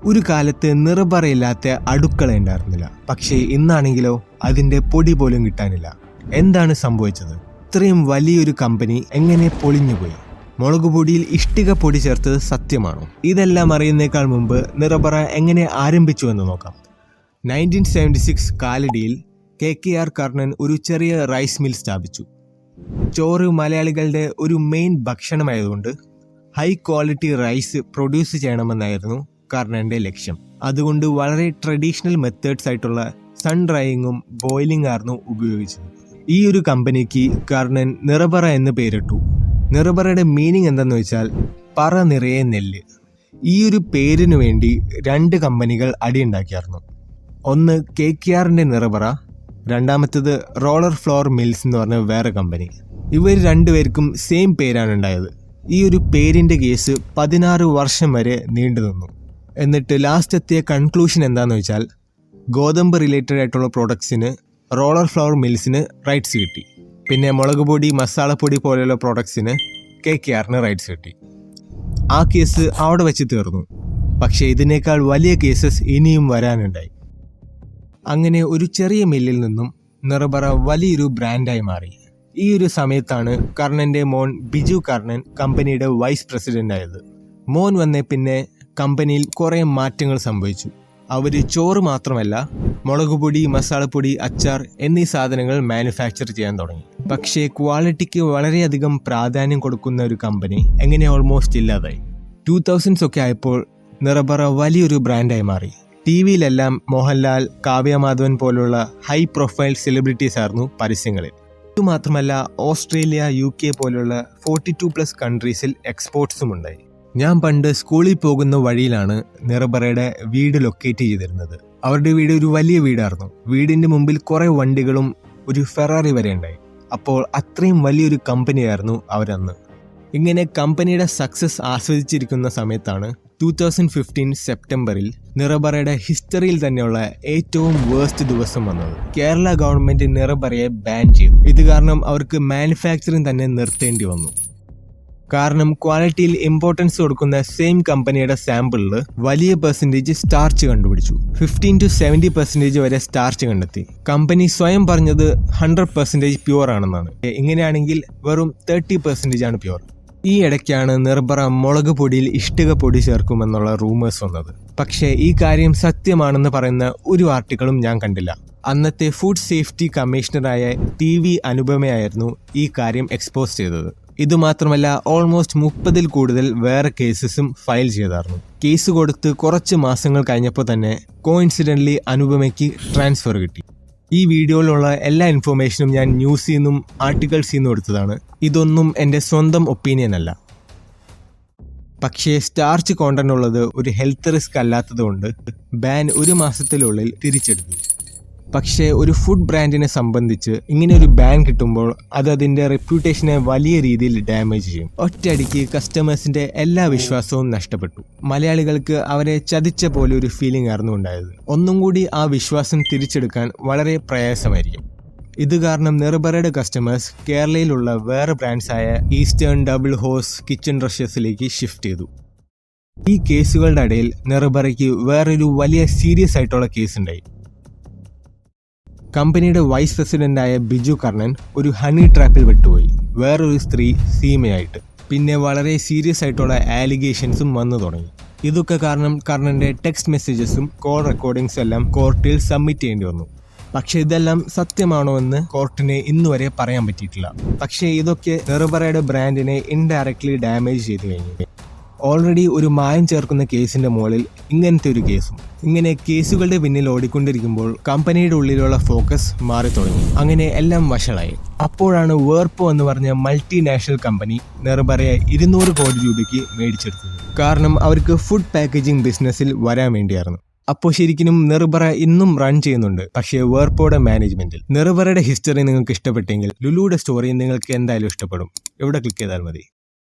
ഒരു കാലത്ത് നിറപറയില്ലാത്ത അടുക്കള ഉണ്ടായിരുന്നില്ല. പക്ഷേ ഇന്നാണെങ്കിലോ അതിന്റെ പൊടി പോലും കിട്ടാനില്ല. എന്താണ് സംഭവിച്ചത്? ഇത്രയും വലിയൊരു കമ്പനി എങ്ങനെ പൊളിഞ്ഞുപോയി? മുളകുപൊടിയിൽ ഇഷ്ടിക പൊടി ചേർത്തത് സത്യമാണോ? ഇതെല്ലാം അറിയുന്നേക്കാൾ മുമ്പ് നിറപറ എങ്ങനെ ആരംഭിച്ചു എന്ന് നോക്കാം. 1976 കാലടിയിൽ KKR കർണൻ ഒരു ചെറിയ റൈസ് മിൽ സ്ഥാപിച്ചു. ചോറ് മലയാളികളുടെ ഒരു മെയിൻ ഭക്ഷണമായതുകൊണ്ട് ഹൈ ക്വാളിറ്റി റൈസ് പ്രൊഡ്യൂസ് ചെയ്യണമെന്നായിരുന്നു കർണന്റെ ലക്ഷ്യം. അതുകൊണ്ട് വളരെ ട്രഡീഷണൽ മെത്തേഡ്സ് ആയിട്ടുള്ള സൺ ഡ്രൈയിങ്ങും ബോയിലിംഗ് ആയിരുന്നു ഉപയോഗിച്ചത്. ഈ ഒരു കമ്പനിക്ക് കർണൻ നിറപറ എന്ന് പേരിട്ടു. നിറപറയുടെ മീനിങ് എന്തെന്ന് വെച്ചാൽ പറ നിറയെ നെല്ല്. ഈ ഒരു പേരിനു വേണ്ടി 2 കമ്പനികൾ അടിയുണ്ടാക്കിയായിരുന്നു. ഒന്ന് KKRന്റെ നിറപറ, രണ്ടാമത്തേത് റോളർ ഫ്ലോർ മിൽസ് എന്ന് പറഞ്ഞ വേറെ കമ്പനി. ഇവർ രണ്ടുപേർക്കും സെയിം പേരാണ് ഉണ്ടായത്. ഈ ഒരു പേരിന്റെ കേസ് 16 വർഷം വരെ നീണ്ടു നിന്നു. എന്നിട്ട് ലാസ്റ്റ് എത്തിയ കൺക്ലൂഷൻ എന്താണെന്ന് വെച്ചാൽ ഗോതമ്പ് റിലേറ്റഡ് ആയിട്ടുള്ള പ്രോഡക്ട്സിന് റോളർ ഫ്ലോർ മിൽസിന് റൈറ്റ്സ് കിട്ടി. പിന്നെ മുളക് പൊടി, മസാലപ്പൊടി പോലെയുള്ള പ്രോഡക്ട്സിന് KKRന് റൈറ്റ്സ് കിട്ടി. ആ കേസ് അവിടെ വെച്ച് തീർന്നു. പക്ഷേ ഇതിനേക്കാൾ വലിയ കേസസ് ഇനിയും വരാനുണ്ടായി. അങ്ങനെ ഒരു ചെറിയ മില്ലിൽ നിന്നും നിറപറ വലിയൊരു ബ്രാൻഡായി മാറി. ഈ ഒരു സമയത്താണ് കർണന്റെ മോൻ ബിജു കർണൻ കമ്പനിയുടെ വൈസ് പ്രസിഡന്റ് ആയത്. മോൻ വന്നേ പിന്നെ കമ്പനിയിൽ കുറേ മാറ്റങ്ങൾ സംഭവിച്ചു. അവർ ചോറ് മാത്രമല്ല മുളകുപൊടി, മസാലപ്പൊടി, അച്ചാർ എന്നീ സാധനങ്ങൾ മാനുഫാക്ചർ ചെയ്യാൻ തുടങ്ങി. പക്ഷേ ക്വാളിറ്റിക്ക് വളരെയധികം പ്രാധാന്യം കൊടുക്കുന്ന ഒരു കമ്പനി എങ്ങനെ ഓൾമോസ്റ്റ് ഇല്ലാതായി. 2000s ഒക്കെ ആയപ്പോൾ നിറപറ വലിയൊരു ബ്രാൻഡായി മാറി. TV-യിലെല്ലാം മോഹൻലാൽ, കാവ്യ മാധവൻ പോലുള്ള ഹൈ പ്രൊഫൈൽ സെലിബ്രിറ്റീസ് ആയിരുന്നു പരസ്യങ്ങളിൽ. ഇതുമാത്രമല്ല ഓസ്ട്രേലിയ, UK പോലുള്ള 42+ കൺട്രീസിൽ എക്സ്പോർട്സും ഉണ്ടായി. ഞാൻ പണ്ട് സ്കൂളിൽ പോകുന്ന വഴിയിലാണ് നിറപറയുടെ വീട് ലൊക്കേറ്റ് ചെയ്തിരുന്നത്. അവരുടെ വീട് ഒരു വലിയ വീടായിരുന്നു. വീടിന്റെ മുമ്പിൽ കുറെ വണ്ടികളും ഒരു ഫെറാറി വരെ ഉണ്ടായി. അപ്പോൾ അത്രയും വലിയൊരു കമ്പനിയായിരുന്നു അവരന്ന്. ഇങ്ങനെ കമ്പനിയുടെ സക്സസ് ആസ്വദിച്ചിരിക്കുന്ന സമയത്താണ് 2015 സെപ്റ്റംബറിൽ നിറപറയുടെ ഹിസ്റ്ററിയിൽ തന്നെയുള്ള ഏറ്റവും വേഴ്സ്റ്റ് ദിവസം വന്നത്. കേരള ഗവൺമെന്റ് നിറപറയെ ബാൻ ചെയ്തു. ഇത് കാരണം അവർക്ക് മാനുഫാക്ചറിങ് തന്നെ നിർത്തേണ്ടി വന്നു. കാരണം ക്വാളിറ്റിയിൽ ഇമ്പോർട്ടൻസ് കൊടുക്കുന്ന സെയിം കമ്പനിയുടെ സാമ്പിളിൽ വലിയ പെർസെൻറ്റേജ് സ്റ്റാർച്ച് കണ്ടുപിടിച്ചു. 15 to 70% വരെ സ്റ്റാർച്ച് കണ്ടെത്തി. കമ്പനി സ്വയം പറഞ്ഞത് 100% പ്യുവർ ആണെന്നാണ്. ഇങ്ങനെയാണെങ്കിൽ വെറും 30% ആണ് പ്യുവർ. ഈ ഇടയ്ക്കാണ് നിറപറ മുളക് പൊടിയിൽ ഇഷ്ടിക പൊടി ചേർക്കുമെന്നുള്ള റൂമേഴ്സ് വന്നത്. പക്ഷേ ഈ കാര്യം സത്യമാണെന്ന് പറയുന്ന ഒരു ആർട്ടിക്കിളും ഞാൻ കണ്ടില്ല. അന്നത്തെ ഫുഡ് സേഫ്റ്റി കമ്മീഷണറായ TV അനുപമയായിരുന്നു ഈ കാര്യം എക്സ്പോസ് ചെയ്തത്. ഇതുമാത്രമല്ല ഓൾമോസ്റ്റ് 30-ൽ കൂടുതൽ വേറെ കേസസും ഫയൽ ചെയ്തായിരുന്നു. കേസ് കൊടുത്ത് കുറച്ച് മാസങ്ങൾ കഴിഞ്ഞപ്പോൾ തന്നെ കോയിൻസിഡൻ്റലി അനുപമയ്ക്ക് ട്രാൻസ്ഫർ കിട്ടി. ഈ വീഡിയോയിലുള്ള എല്ലാ ഇൻഫർമേഷനും ഞാൻ ന്യൂസിൽ നിന്നും ആർട്ടിക്കിൾസിൽ നിന്നും എടുത്തതാണ്. ഇതൊന്നും എൻ്റെ സ്വന്തം ഒപ്പീനിയൻ അല്ല. പക്ഷേ സ്റ്റാർച്ച് കോണ്ടന്റ് ഉള്ളത് ഒരു ഹെൽത്ത് റിസ്ക് അല്ലാത്തതുകൊണ്ട് ബാൻ 1 മാസത്തിനുള്ളിൽ തിരിച്ചെടുത്തു. പക്ഷേ ഒരു ഫുഡ് ബ്രാൻഡിനെ സംബന്ധിച്ച് ഇങ്ങനെ ഒരു ബാൻ കിട്ടുമ്പോൾ അത് അതിൻ്റെ റെപ്യൂട്ടേഷനെ വലിയ രീതിയിൽ ഡാമേജ് ചെയ്യും. ഒറ്റയടിക്ക് കസ്റ്റമേഴ്സിൻ്റെ എല്ലാ വിശ്വാസവും നഷ്ടപ്പെട്ടു. മലയാളികൾക്ക് അവരെ ചതിച്ച പോലെ ഒരു ഫീലിംഗ് ആയിരുന്നു ഉണ്ടായത്. ഒന്നും കൂടി ആ വിശ്വാസം തിരിച്ചെടുക്കാൻ വളരെ പ്രയാസമായിരിക്കും. ഇത് കാരണം നിറപറയുടെ കസ്റ്റമേഴ്സ് കേരളയിലുള്ള വേറെ ബ്രാൻഡ്സായ ഈസ്റ്റേൺ, ഡബിൾ ഹോസ്, കിച്ചൺ റഷ്യസിലേക്ക് ഷിഫ്റ്റ് ചെയ്തു. ഈ കേസുകളുടെ ഇടയിൽ നിറപറയ്ക്ക് വേറൊരു വലിയ സീരിയസ് ആയിട്ടുള്ള കേസ് ഉണ്ടായി. കമ്പനിയുടെ വൈസ് പ്രസിഡന്റായ ബിജു കർണൻ ഒരു ഹണി ട്രാപ്പിൽ വിട്ടുപോയി, വേറൊരു സ്ത്രീ സീമയായിട്ട്. പിന്നെ വളരെ സീരിയസ് ആയിട്ടുള്ള ആലിഗേഷൻസും വന്നു തുടങ്ങി. ഇതൊക്കെ കാരണം കർണന്റെ ടെക്സ്റ്റ് മെസ്സേജസും കോൾ റെക്കോർഡിങ്സും എല്ലാം കോർട്ടിൽ സബ്മിറ്റ് ചെയ്യേണ്ടി വന്നു. പക്ഷെ ഇതെല്ലാം സത്യമാണോ എന്ന് കോർട്ടിനെ ഇന്നുവരെ പറയാൻ പറ്റിയിട്ടില്ല. പക്ഷേ ഇതൊക്കെ നിറപറയുടെ ബ്രാൻഡിനെ ഇൻഡയറക്ട്ലി ഡാമേജ് ചെയ്തു കഴിഞ്ഞു. ഓൾറെഡി ഒരു മായം ചേർക്കുന്ന കേസിന്റെ മുകളിൽ ഇങ്ങനത്തെ ഒരു കേസും. ഇങ്ങനെ കേസുകളുടെ പിന്നിൽ ഓടിക്കൊണ്ടിരിക്കുമ്പോൾ കമ്പനിയുടെ ഉള്ളിലുള്ള ഫോക്കസ് മാറി തുടങ്ങി. അങ്ങനെ എല്ലാം വഷളായി. അപ്പോഴാണ് വേർപോ എന്ന് പറഞ്ഞ മൾട്ടിനാഷണൽ കമ്പനി നിറപറയെ 200 കോടി രൂപയ്ക്ക് മേടിച്ചെടുത്തത്. കാരണം അവർക്ക് ഫുഡ് പാക്കേജിംഗ് ബിസിനസ്സിൽ വരാൻ വേണ്ടിയായിരുന്നു. അപ്പോൾ ശരിക്കും നിറപറ ഇന്നും റൺ ചെയ്യുന്നുണ്ട്, പക്ഷേ വേർപോയുടെ മാനേജ്മെന്റിൽ. നിറപറയുടെ ഹിസ്റ്ററി നിങ്ങൾക്ക് ഇഷ്ടപ്പെട്ടെങ്കിൽ ലുലുയുടെ സ്റ്റോറി നിങ്ങൾക്ക് എന്തായാലും ഇഷ്ടപ്പെടും. ഇവിടെ ക്ലിക്ക് ചെയ്താൽ മതി.